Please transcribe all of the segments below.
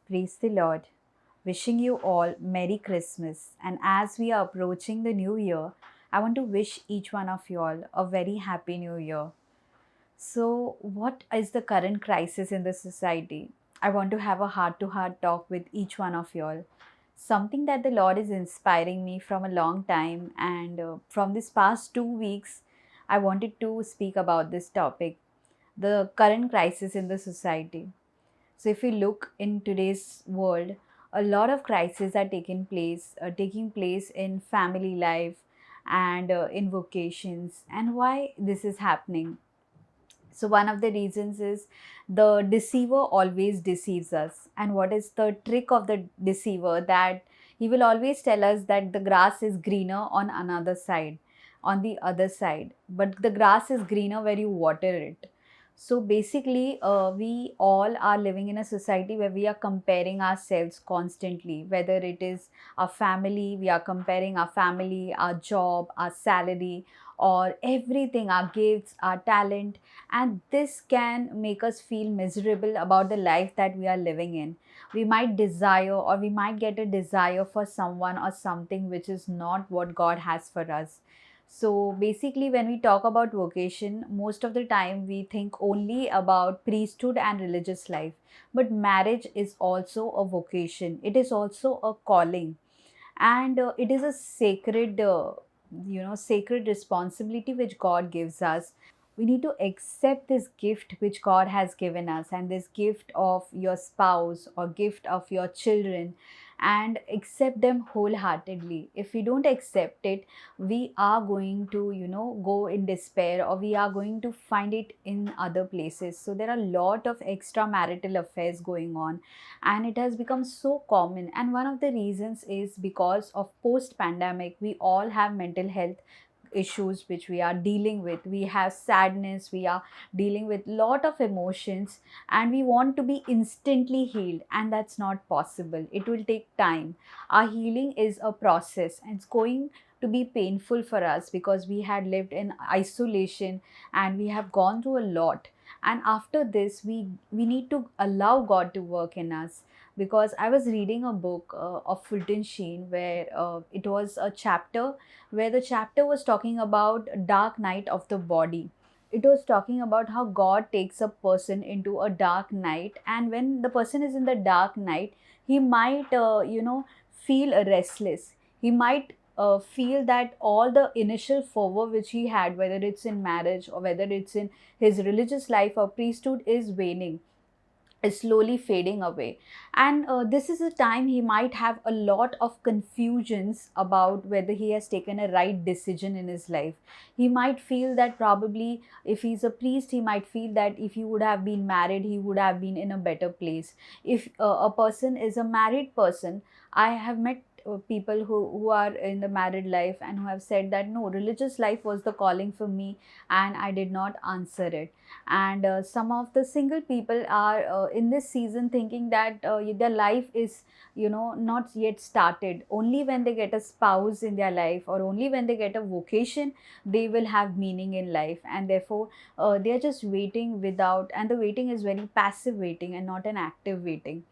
Praise the Lord. Wishing you all Merry Christmas. And as we are approaching the new year, I want to wish each one of you all a very happy new year. So, what is the current crisis in the society? I want to have a heart to heart talk with each one of you all. Something that the Lord is inspiring me from a long time, and from this past 2 weeks, I wanted to speak about this topic, the current crisis in the society. So if we look in today's world, a lot of crises are taking place in family life and in vocations. And why this is happening? So one of the reasons is the deceiver always deceives us. And what is the trick of the deceiver? That he will always tell us that the grass is greener on another side, on the other side. But the grass is greener where you water it. So basically, we all are living in a society where we are comparing ourselves constantly, whether it is our family, we are comparing our family, our job, our salary, or everything, our gifts, our talent, and this can make us feel miserable about the life that we are living in. We might desire or we might get a desire for someone or something which is not what God has for us. So basically, when we talk about vocation, most of the time we think only about priesthood and religious life. But marriage is also a vocation, it is also a calling, and it is a sacred responsibility which God gives us. We need to accept this gift which God has given us, and this gift of your spouse or gift of your children, and accept them wholeheartedly. If we don't accept it, we are going to go in despair, or we are going to find it in other places. So there are a lot of extramarital affairs going on, and it has become so common. And one of the reasons is because of post pandemic, we all have mental health issues which we are dealing with. We have sadness, we are dealing with lot of emotions, and we want to be instantly healed, and that's not possible. It will take time. Our healing is a process, and it's going to be painful for us because we had lived in isolation and we have gone through a lot. And after this, we need to allow God to work in us. Because I was reading a book of Fulton Sheen, where it was a chapter where the chapter was talking about dark night of the body. It was talking about how God takes a person into a dark night, and when the person is in the dark night, he might feel restless. He might feel that all the initial fervor which he had, whether it's in marriage or whether it's in his religious life or priesthood, is waning, is slowly fading away. And this is a time he might have a lot of confusions about whether he has taken a right decision in his life. He might feel that probably if he's a priest, he might feel that if he would have been married, he would have been in a better place. If a person is a married person, I have met people who are in the married life and who have said that no, religious life was the calling for me and I did not answer it. And some of the single people are in this season thinking that their life is not yet started. Only when they get a spouse in their life, or only when they get a vocation, they will have meaning in life. And therefore they are just waiting without, and the waiting is very passive waiting and not an active waiting.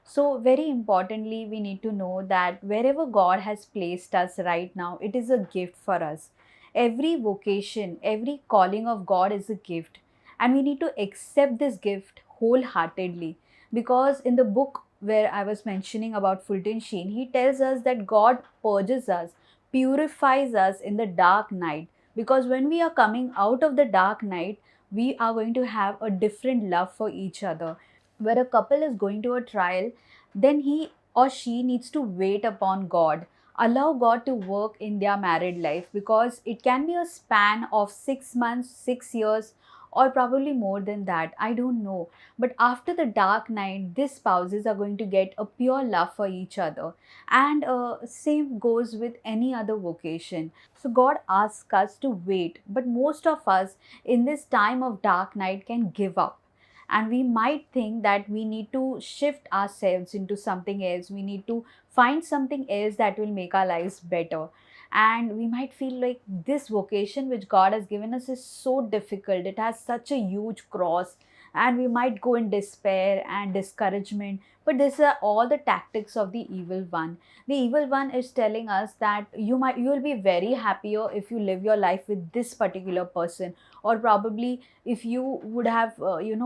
So very importantly, we need to know that wherever God has placed us right now, it is a gift for us. Every vocation, every calling of God is a gift, and we need to accept this gift wholeheartedly. Because in the book where I was mentioning about Fulton Sheen, he tells us that God purges us, purifies us in the dark night. Because when we are coming out of the dark night, we are going to have a different love for each other. Where a couple is going to a trial, then he or she needs to wait upon God, allow God to work in their married life, because it can be a span of 6 months, 6 years, or probably more than that. I don't know. But after the dark night, these spouses are going to get a pure love for each other. And same goes with any other vocation. So God asks us to wait, but most of us in this time of dark night can give up, and we might think that we need to shift ourselves into something else. We need to find something else that will make our lives better. And we might feel like this vocation which God has given us is so difficult, it has such a huge cross, and we might go in despair and discouragement. But these are all the tactics of the evil one. The evil one is telling us that you will be very happier if you live your life with this particular person, or probably if you would have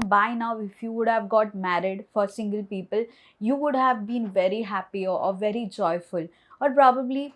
by now, if you would have got married, for single people, you would have been very happy or very joyful, or probably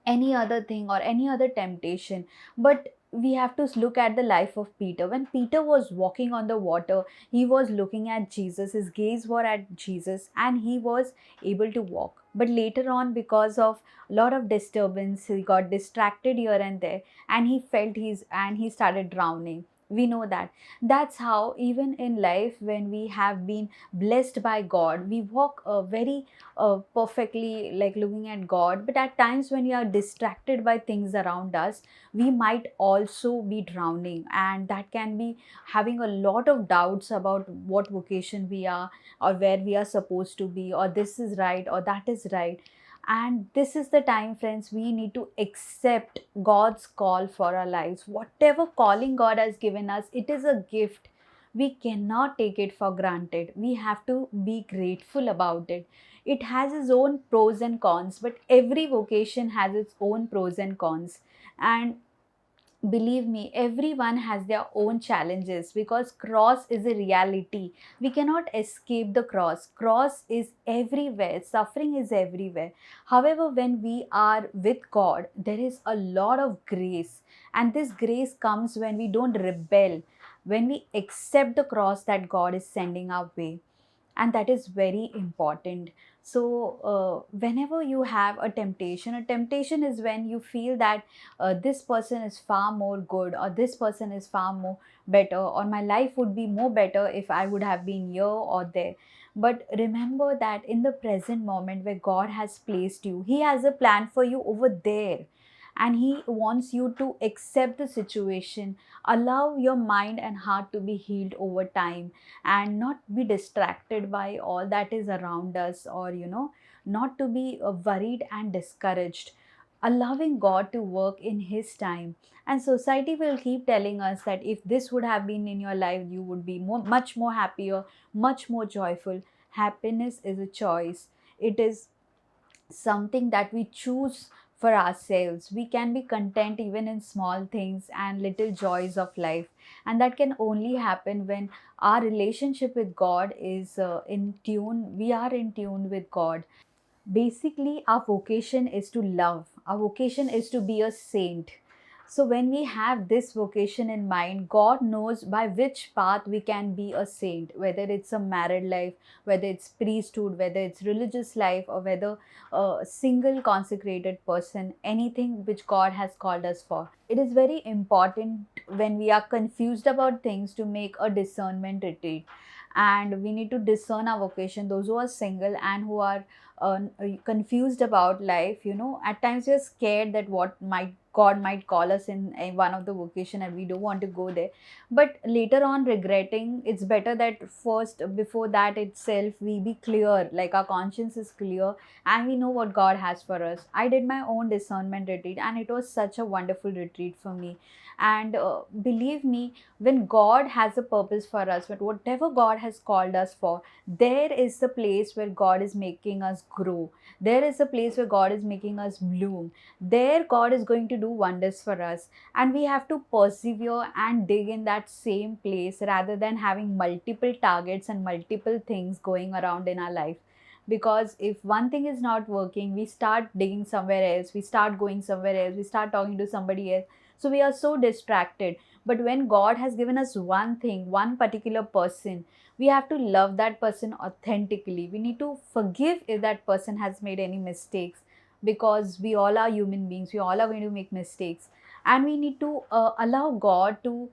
any other thing or any other temptation. But we have to look at the life of Peter. When Peter was walking on the water, he was looking at Jesus, his gaze were at Jesus, and he was able to walk. But later on, because of a lot of disturbance, he got distracted here and there, and he started drowning. We know that. That's how, even in life, when we have been blessed by God, we walk very perfectly, like looking at God. But at times when we are distracted by things around us, we might also be drowning, and that can be having a lot of doubts about what vocation we are, or where we are supposed to be, or this is right or that is right. And this is the time, friends, we need to accept God's call for our lives. Whatever calling God has given us, it is a gift. We cannot take it for granted. We have to be grateful about it. It has its own pros and cons, but every vocation has its own pros and cons. And believe me, everyone has their own challenges, because cross is a reality. We cannot escape the cross is everywhere, suffering is everywhere. However, when we are with God, there is a lot of grace, and this grace comes when we don't rebel, when we accept the cross that God is sending our way. And that is very important. So whenever you have a temptation is when you feel that this person is far more good, or this person is far more better, or my life would be more better if I would have been here or there. But remember that in the present moment where God has placed you, he has a plan for you over there, and he wants you to accept the situation, allow your mind and heart to be healed over time, and not be distracted by all that is around us, or not to be worried and discouraged, allowing God to work in his time. And society will keep telling us that if this would have been in your life, you would be much more happier, much more joyful. Happiness is a choice. It is something that we choose for ourselves. We can be content even in small things and little joys of life. And that can only happen when our relationship with God is in tune. We are in tune with God. Basically, our vocation is to love, our vocation is to be a saint. So when we have this vocation in mind, God knows by which path we can be a saint, whether it's a married life, whether it's priesthood, whether it's religious life, or whether a single consecrated person, anything which God has called us for. It is very important when we are confused about things to make a discernment retreat, and we need to discern our vocation. Those who are single and who are confused about life, at times we are scared that what might God might call us in one of the vocation, and we don't want to go there, but later on regretting. It's better that first, before that itself, we be clear, like our conscience is clear, and we know what God has for us. I did my own discernment retreat, and it was such a wonderful retreat for me. And believe me, when God has a purpose for us, but whatever God has called us for, there is the place where God is making us grow. There is a place where God is making us bloom. There God is going to do wonders for us, and we have to persevere and dig in that same place, rather than having multiple targets and multiple things going around in our life. Because if one thing is not working, we start digging somewhere else, we start going somewhere else, we start talking to somebody else, so we are so distracted. But when God has given us one thing, one particular person, we have to love that person authentically. We need to forgive if that person has made any mistakes, because we all are human beings, we all are going to make mistakes. And we need to allow God to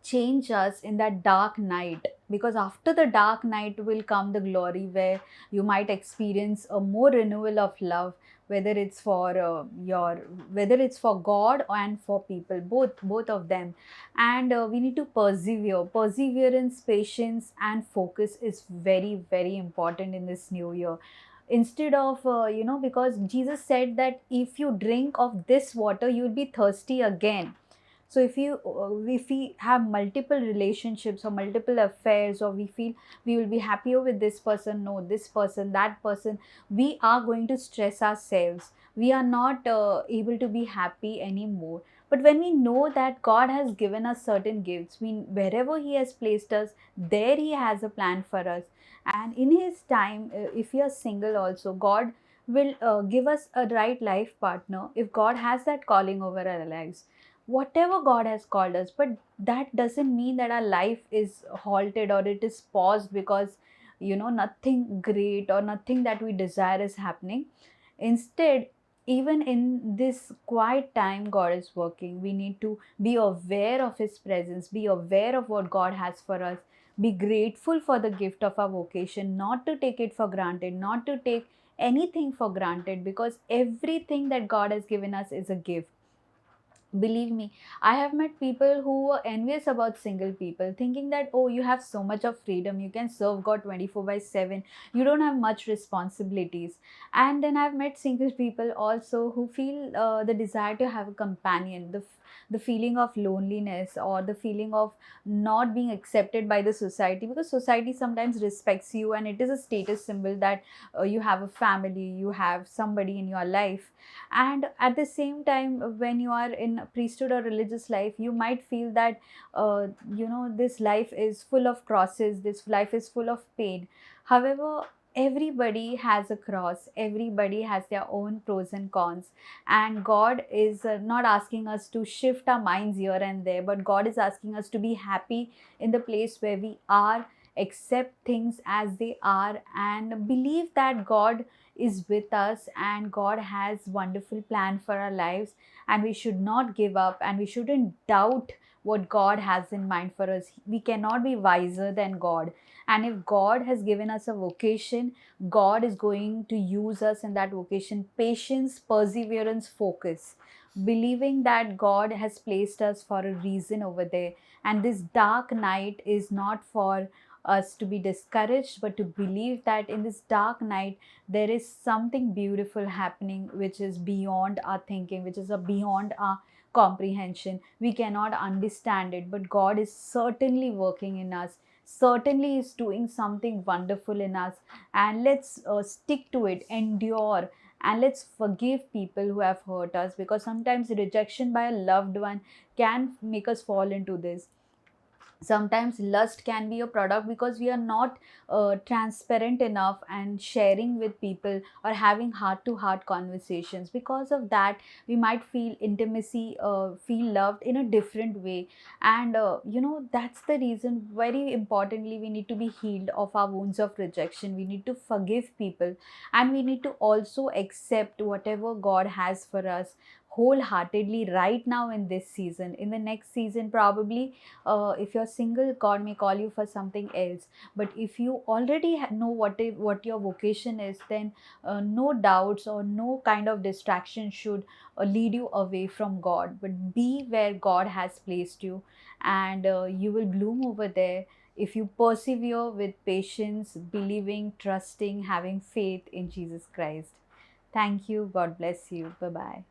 change us in that dark night, because after the dark night will come the glory, where you might experience a more renewal of love, whether it's for whether it's for God and for people, both of them. And we need to persevere. Perseverance, patience and focus is very, very important in this new year. Instead of because Jesus said that if you drink of this water, you'll be thirsty again. So if we have multiple relationships or multiple affairs, or we feel we will be happier with this person, no, this person, that person, we are going to stress ourselves. We are not able to be happy anymore. But when we know that God has given us certain gifts, we, wherever He has placed us, there He has a plan for us. And in His time, if we are single also, God will give us a right life partner if God has that calling over our lives. Whatever God has called us, but that doesn't mean that our life is halted or it is paused because nothing great or nothing that we desire is happening. Instead, even in this quiet time God is working, we need to be aware of His presence, be aware of what God has for us, be grateful for the gift of our vocation, not to take it for granted, not to take anything for granted, because everything that God has given us is a gift. Believe me, I have met people who were envious about single people, thinking that, oh, you have so much of freedom, you can serve God 24 by 7, you don't have much responsibilities. And then I've met single people also who feel the desire to have a companion, the feeling of loneliness, or the feeling of not being accepted by the society, because society sometimes respects you and it is a status symbol that you have a family, you have somebody in your life. And at the same time, when you are in priesthood or religious life, you might feel that this life is full of crosses, this life is full of pain. However, everybody has a cross, everybody has their own pros and cons, and God is not asking us to shift our minds here and there, but God is asking us to be happy in the place where we are, accept things as they are, and believe that God is with us and God has wonderful plan for our lives. And we should not give up, and we shouldn't doubt what God has in mind for us. We cannot be wiser than God. And if God has given us a vocation, God is going to use us in that vocation. Patience, perseverance, focus, believing that God has placed us for a reason over there. And this dark night is not for us to be discouraged, but to believe that in this dark night there is something beautiful happening, which is beyond our thinking, which is beyond our comprehension. We cannot understand it, but God is certainly working in us, certainly is doing something wonderful in us. And let's stick to it, endure, and let's forgive people who have hurt us, because sometimes rejection by a loved one can make us fall into this. Sometimes lust can be a product because we are not transparent enough and sharing with people or having heart to heart conversations. Because of that, we might feel intimacy, feel loved in a different way. And that's the reason, very importantly, we need to be healed of our wounds of rejection. We need to forgive people, and we need to also accept whatever God has for us wholeheartedly right now in this season. In the next season, probably, if you're single, God may call you for something else. But if you already know what your vocation is, then no doubts or no kind of distraction should lead you away from God. But be where God has placed you, and you will bloom over there if you persevere with patience, believing, trusting, having faith in Jesus Christ. Thank you. God bless you. Bye bye.